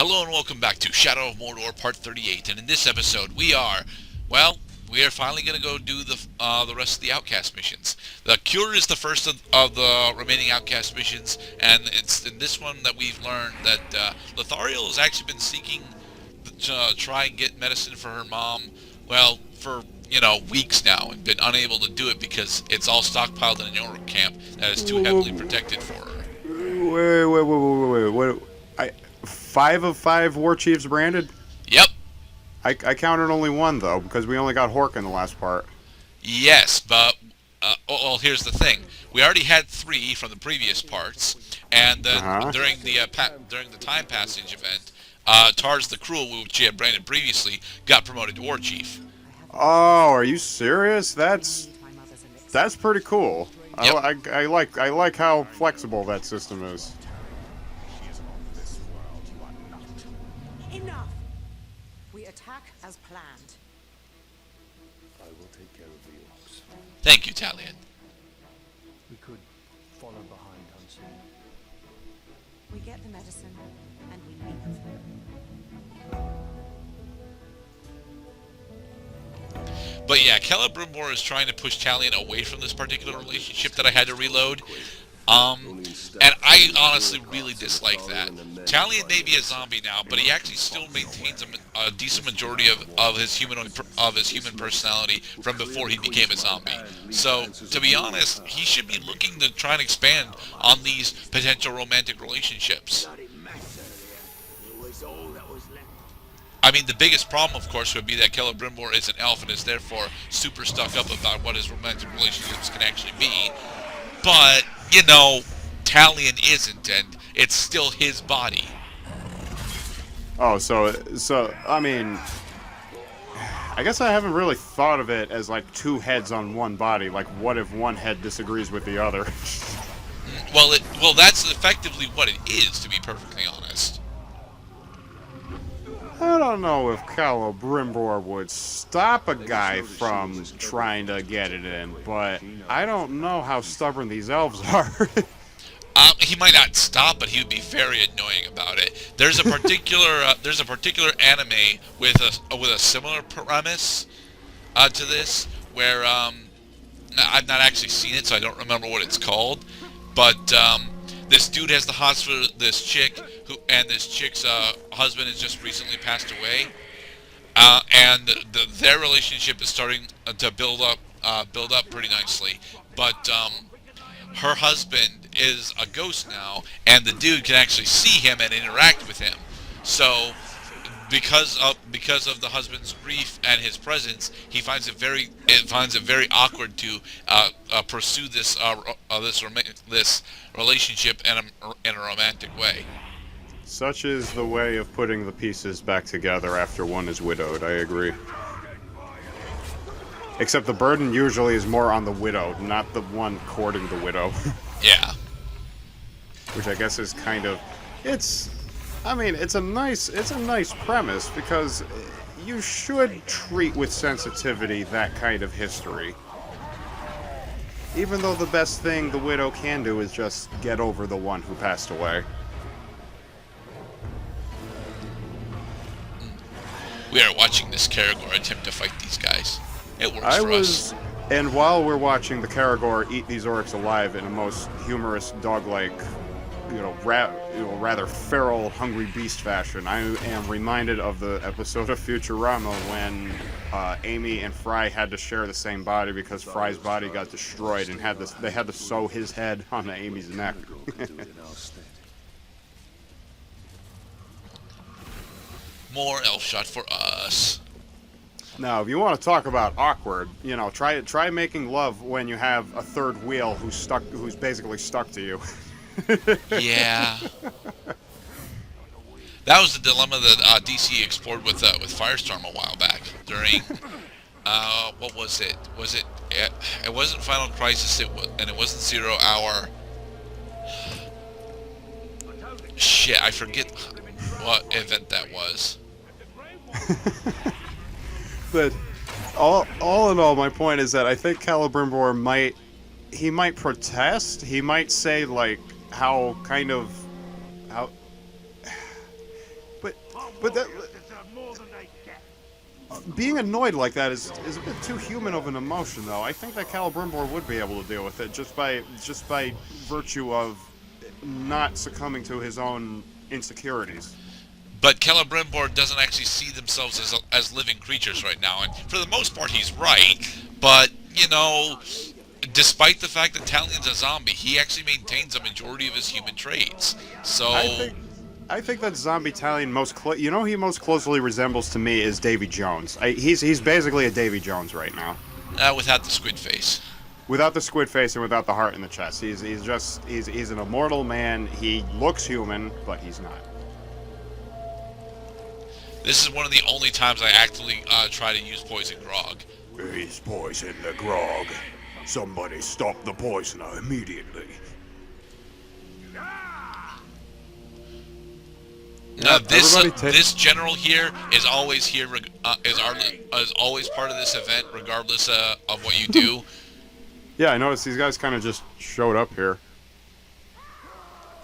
Hello and welcome back to Shadow of Mordor Part 38, and in this episode we are finally going to go do the rest of the Outcast missions. The Cure is the first of the remaining Outcast missions, and it's in this one that we've learned that Lithariel has actually been seeking to try and get medicine for her mom, for weeks now, and been unable to do it because it's all stockpiled in an Uruk camp that is too heavily protected for her. Wait. 5 of 5 war chiefs branded? Yep. I counted only one, though, because we only got Hork in the last part. Yes, but here's the thing: we already had 3 from the previous parts, and during the time passage event, Tars the Cruel, which he had branded previously, got promoted to war chief. Oh, are you serious? That's pretty cool. Yep. I like how flexible that system is. Enough! We attack as planned. I will take care of the orcs. Thank you, Talion. We could follow behind unseen. We get the medicine and we leave. But yeah, Celebrimbor is trying to push Talion away from this particular relationship that I had to reload. And I honestly really dislike that. Talion may be a zombie now, but he actually still maintains a decent majority of his human personality from before he became a zombie. So, to be honest, he should be looking to try and expand on these potential romantic relationships. I mean, the biggest problem, of course, would be that Celebrimbor is an elf and is therefore super stuck up about what his romantic relationships can actually be. But, Talion isn't, and it's still his body. Oh, so I mean, I guess I haven't really thought of it as like 2 heads on one body. Like, what if one head disagrees with the other? Well, that's effectively what it is, to be perfectly honest. I don't know if Celebrimbor would stop a guy from trying to get it in, but I don't know how stubborn these elves are. He might not stop, but he would be very annoying about it. There's a particular anime with a similar premise to this, where I've not actually seen it, so I don't remember what it's called. But this dude has the hots for this chick, and this chick's husband has just recently passed away, and their relationship is starting to build up pretty nicely. But her husband is a ghost now, and the dude can actually see him and interact with him. So, because of the husband's grief and his presence, he finds it very awkward to pursue this relationship in a romantic way. Such is the way of putting the pieces back together after one is widowed, I agree. Except the burden usually is more on the widow, not the one courting the widow. Yeah. Which I guess is kind of... It's a nice premise, because you should treat with sensitivity that kind of history. Even though the best thing the widow can do is just get over the one who passed away. We are watching this Caragor attempt to fight these guys. It works for us. And while we're watching the Caragor eat these orcs alive in a most humorous, dog-like, rather feral, hungry beast fashion, I am reminded of the episode of Futurama when Amy and Fry had to share the same body because Fry's body got destroyed, and they had to sew his head onto Amy's neck. More elf shot for us. Now, if you want to talk about awkward, try making love when you have a third wheel who's basically stuck to you. Yeah. That was the dilemma that DC explored with Firestorm a while back during what was it? It wasn't Final Crisis, and it wasn't 0 Hour. Shit, I forget what event that was. But all in all, my point is that I think Celebrimbor might protest. He might say, like, but that being annoyed like that is a bit too human of an emotion, though. I think that Celebrimbor would be able to deal with it just by virtue of not succumbing to his own insecurities. But Celebrimbor doesn't actually see themselves as living creatures right now, and for the most part, he's right. But you know, despite the fact that Talion's a zombie, he actually maintains a majority of his human traits. So I think that zombie Talion he most closely resembles to me is Davy Jones. He's basically a Davy Jones right now. Without the squid face. Without the squid face and without the heart in the chest. He's an immortal man. He looks human, but he's not. This is one of the only times I actively try to use poison grog. He's poisoned the grog. Somebody stop the poisoner immediately. This general here is always here. Is always part of this event, regardless of what you do. Yeah, I noticed these guys kind of just showed up here.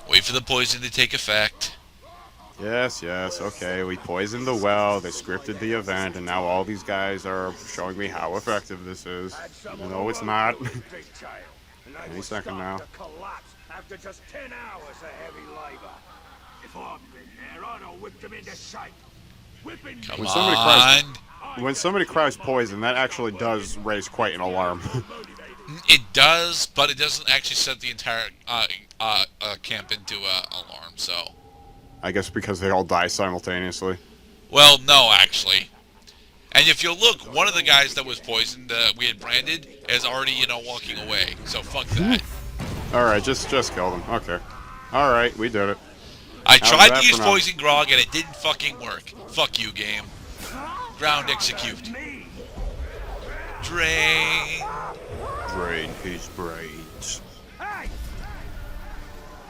Wait for the poison to take effect. Yes, okay, we poisoned the well, they scripted the event, and now all these guys are showing me how effective this is. No, it's not. Any second now. After just 10 hours of heavy labor. If I'd been there, I'd have whipped him into shape. Whipping Come on. When somebody cries poison, that actually does raise quite an alarm. It does, but it doesn't actually set the entire camp into alarm, so... I guess because they all die simultaneously. Well, no, actually. And if you look, one of the guys that was poisoned, we had branded, is already, walking away. So fuck that. Alright, just kill them. Okay. Alright, we did it. I tried to use poison grog and it didn't fucking work. Fuck you, game. Ground execute. Drain. Drain his brains. Hey!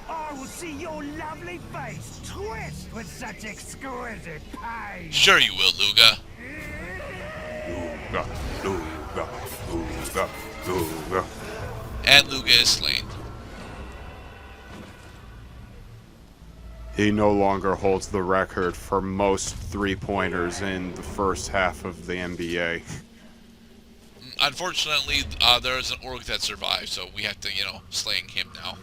I will see your lovely face twist with such exquisite pain. Sure you will, Luga. Luga. And Luga is slain. He no longer holds the record for most three-pointers in the first half of the NBA. Unfortunately, there is an Uruk that survived, so we have to, slaying him now.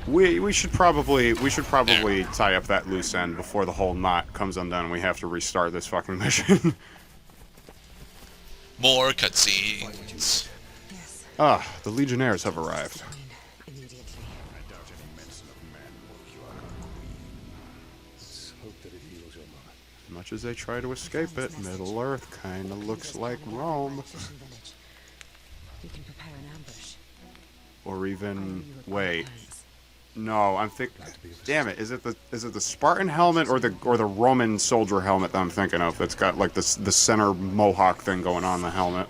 We should probably tie up that loose end before the whole knot comes undone. We have to restart this fucking mission. More cutscenes. Yes. The Legionnaires have arrived. Immediately. Much as they try to escape it, Middle Earth kinda looks like Rome. Fishing village. You can prepare an ambush. Or even You would wait. plans. No, I'm thinking. Damn it! Is it the Spartan helmet or the Roman soldier helmet that I'm thinking of? That's got like the center mohawk thing going on the helmet.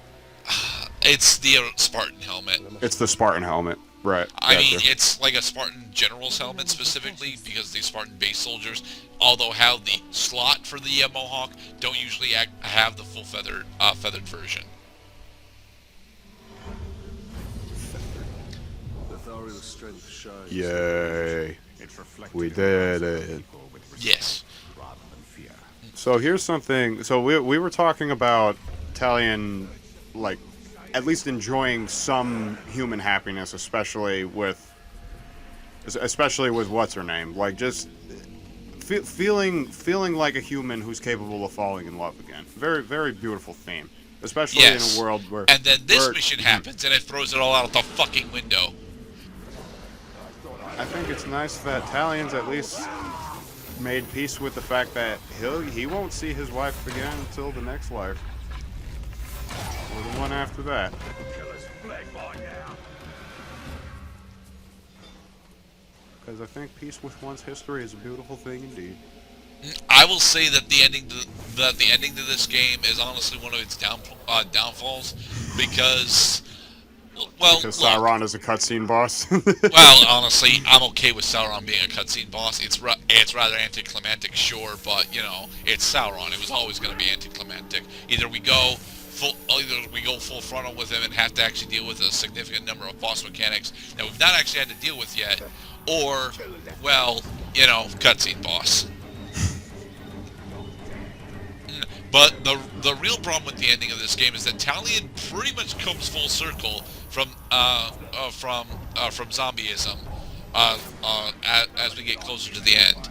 It's the Spartan helmet. It's the Spartan helmet, right? I mean, Gotcha. it's like a Spartan general's helmet specifically because the Spartan base soldiers, although have the slot for the mohawk, don't usually have the full feathered version. Yay! We did it. Yes. So here's something. So we were talking about Talion, like, at least enjoying some human happiness, especially with what's her name, like just feeling like a human who's capable of falling in love again. Very, very beautiful theme, especially in a world where. And then this mission happens, and it throws it all out the fucking window. I think it's nice that Talion's at least made peace with the fact that he won't see his wife again until the next life. Or the one after that. Because I think peace with one's history is a beautiful thing indeed. I will say that the ending to this game is honestly one of its downfalls because. Well, because Sauron is a cutscene boss. Well, honestly, I'm okay with Sauron being a cutscene boss. It's rather anticlimactic, sure, but it's Sauron. It was always going to be anticlimactic. Either we go full frontal with him and have to actually deal with a significant number of boss mechanics that we've not actually had to deal with yet, or, well, cutscene boss. But the real problem with the ending of this game is that Talion pretty much comes full circle from zombieism as we get closer to the end.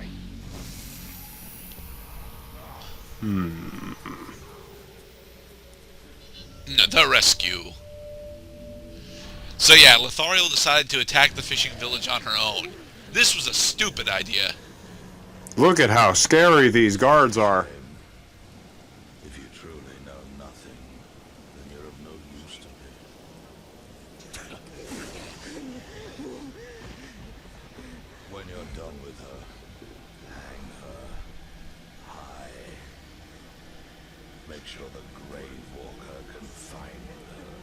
The rescue. So yeah, Lithariel decided to attack the fishing village on her own. This was a stupid idea. Look at how scary these guards are. If you truly know nothing, then you're of no use to me. When you're done with her, hang her high. Make sure the grave walker can find her.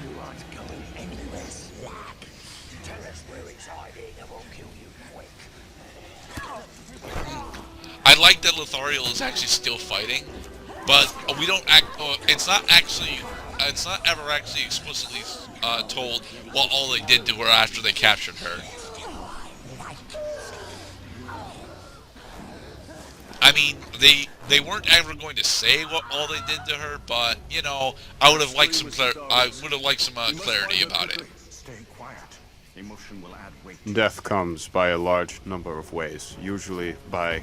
You aren't going anywhere, slack. Tell us where it's hiding and we'll kill you quick. I like that Lithariel is actually still fighting, but we don't act. It's not ever actually explicitly told what all they did to her after they captured her. I mean, they weren't ever going to say what all they did to her, but you know, I would have liked some clarity about it. Stay quiet. Emotion will add weight. Death comes by a large number of ways, usually by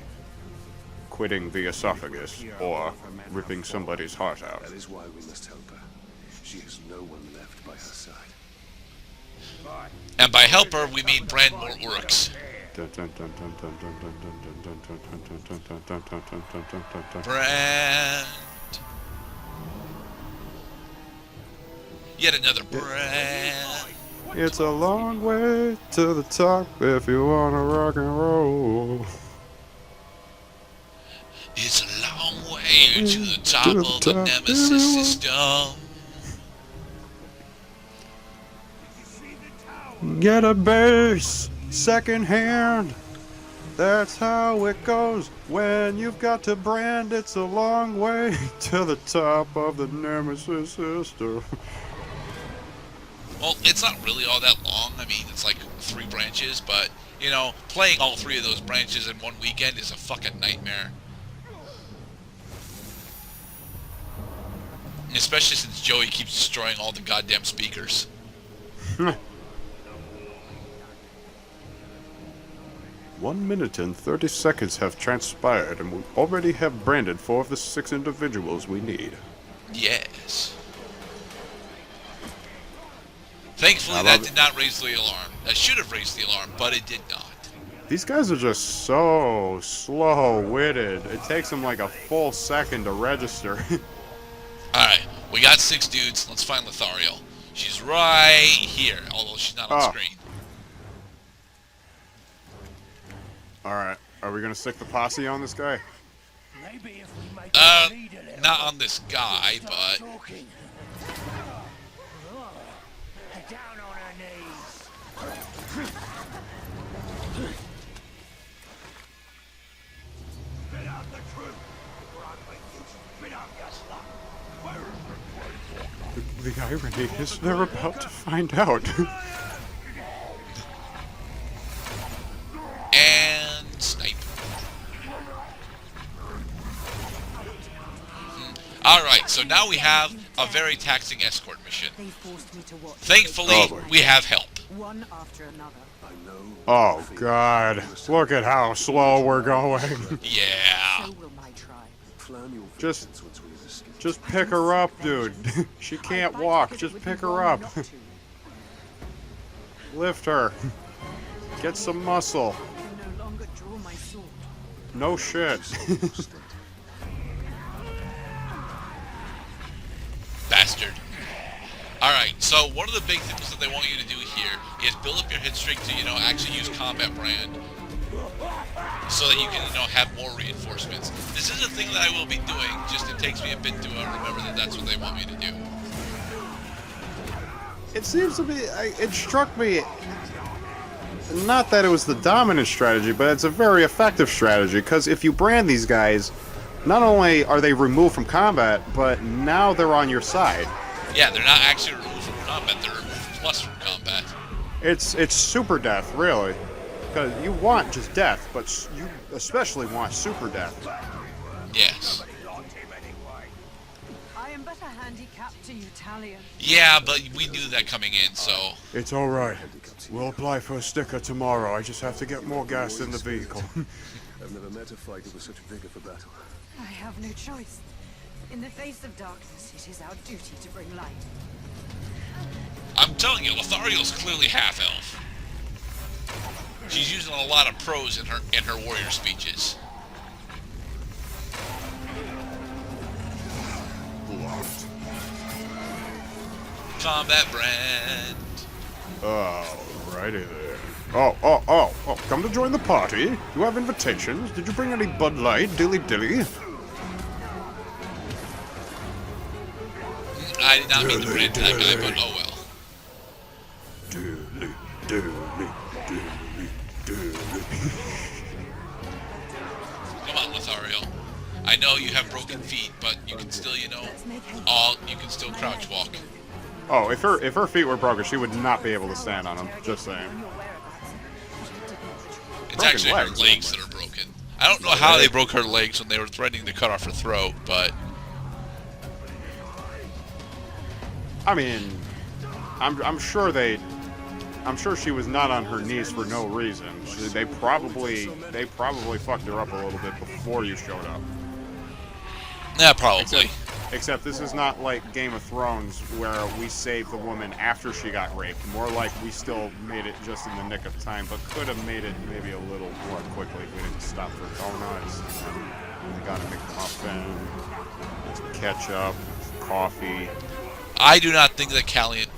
quitting the esophagus or ripping somebody's heart out. That is why we must help her. She has no one left by her side. And by help her, we mean brand more Uruks. Brand. Yet another brand. It's a long way to the top if you wanna rock and roll. It's a long way to the top of the Nemesis system. Get a base second hand. That's how it goes when you've got to brand. It's a long way to the top of the Nemesis system. Well, it's not really all that long. I mean, it's like 3 branches, but, you know, playing all 3 of those branches in one weekend is a fucking nightmare. Especially since Joey keeps destroying all the goddamn speakers. 1 minute and 30 seconds have transpired, and we already have branded 4 of the 6 individuals we need. Yes. Thankfully, that did not raise the alarm. That should have raised the alarm, but it did not. These guys are just so slow-witted. It takes them like a full second to register. Alright, we got 6 dudes. Let's find Lithariel. She's right here, although she's not on screen. Alright, are we gonna stick the posse on this guy? Maybe if we make her bleed a little, Not on this guy, but... talking. Down on her knees. Spit out the truth, or I'll make you spit out your slop. Where is The irony is they're about to find out. And snipe. Alright, so now we have a very taxing escort mission. They forced me to watch. Thankfully, we have help. One after another. Oh god, look at how slow we're going. Yeah. So will my tribe. Just pick her up, dude. She can't walk, just pick her up. Lift her. Get some muscle. I can no longer draw my sword. No shit. Bastard. Alright, so one of the big things that they want you to do here is build up your hit streak to, you know, actually use combat brand. So that you can, you know, have more reinforcements. This is a thing that I will be doing, just it takes me a bit to remember that that's what they want me to do. It seems to be, it struck me, not that it was the dominant strategy, but it's a very effective strategy, because if you brand these guys, not only are they removed from combat, but now they're on your side. Yeah, they're not actually removed from combat, they're removed plus from combat. It's super death, really. Because you want just death, but you especially want super death. Yes. I am but a handicap to you, Talion. Yeah, but we knew that coming in, so... It's alright. We'll apply for a sticker tomorrow. I just have to get more gas in the vehicle. I've never met a fighter with such vigor for battle. I have no choice. In the face of darkness, it is our duty to bring light. I'm telling you, Lothariel's clearly half-elf. She's using a lot of prose in her warrior speeches. Combat brand. Alrighty there. Oh, come to join the party? You have invitations? Did you bring any Bud Light, dilly-dilly? I did not mean to put it to that guy, but oh well. Come on, Lothariel. I know you have broken feet, but you can still, you can still crouch walk. Oh, if her feet were broken, she would not be able to stand on them. Just saying. It's Broken actually legs. her legs that are broken. I don't know how they broke her legs when they were threatening to cut off her throat, but... I mean, I'm sure she was not on her knees for no reason. They probably fucked her up a little bit before you showed up. Yeah, probably. Except this is not like Game of Thrones where we saved the woman after she got raped. More like we still made it just in the nick of time, but could have made it maybe a little more quickly if we didn't stop for donuts. We got a McMuffin, some ketchup, coffee. I do not think that Talion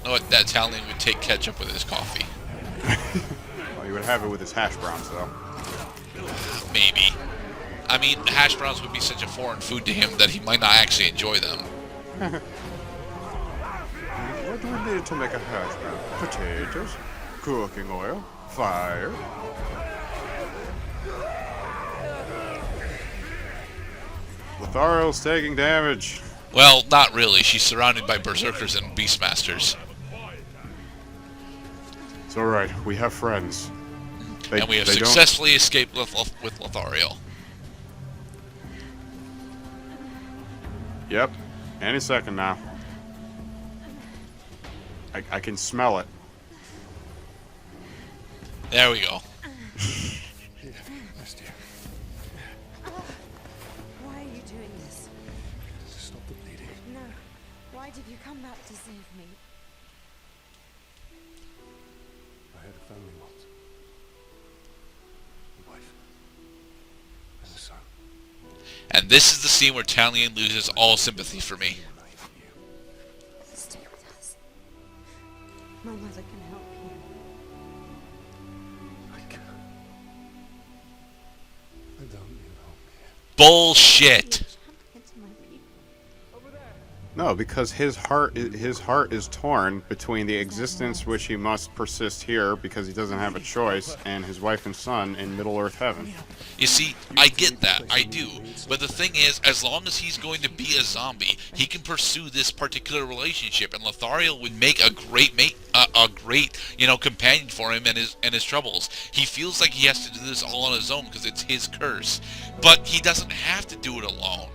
would take ketchup with his coffee. Well, you would have it with his hash browns, though. Maybe. I mean, hash browns would be such a foreign food to him that he might not actually enjoy them. What do we need to make a hash brown? Potatoes, cooking oil, fire. Lothariel's taking damage. Well, not really. She's surrounded by berserkers and beastmasters. It's alright, we have friends. And we have successfully escaped with Lothariel. Yep, any second now. I can smell it. There we go. Yes, dear. Why are you doing this? To stop the bleeding. No. Why did you come back to save me? I had a family once. A wife. And a son. And this is the scene where Talion loses all sympathy for me. Stay with us. My mother can help you. I can't. I don't need help here. Bullshit! Champions, my people. No, because his heart is torn between the existence which he must persist here because he doesn't have a choice, and his wife and son in Middle-earth heaven. You see, I get that, I do. But the thing is, as long as he's going to be a zombie, he can pursue this particular relationship, and Lothariel would make a great mate, companion for him and his troubles. He feels like he has to do this all on his own because it's his curse, but he doesn't have to do it alone.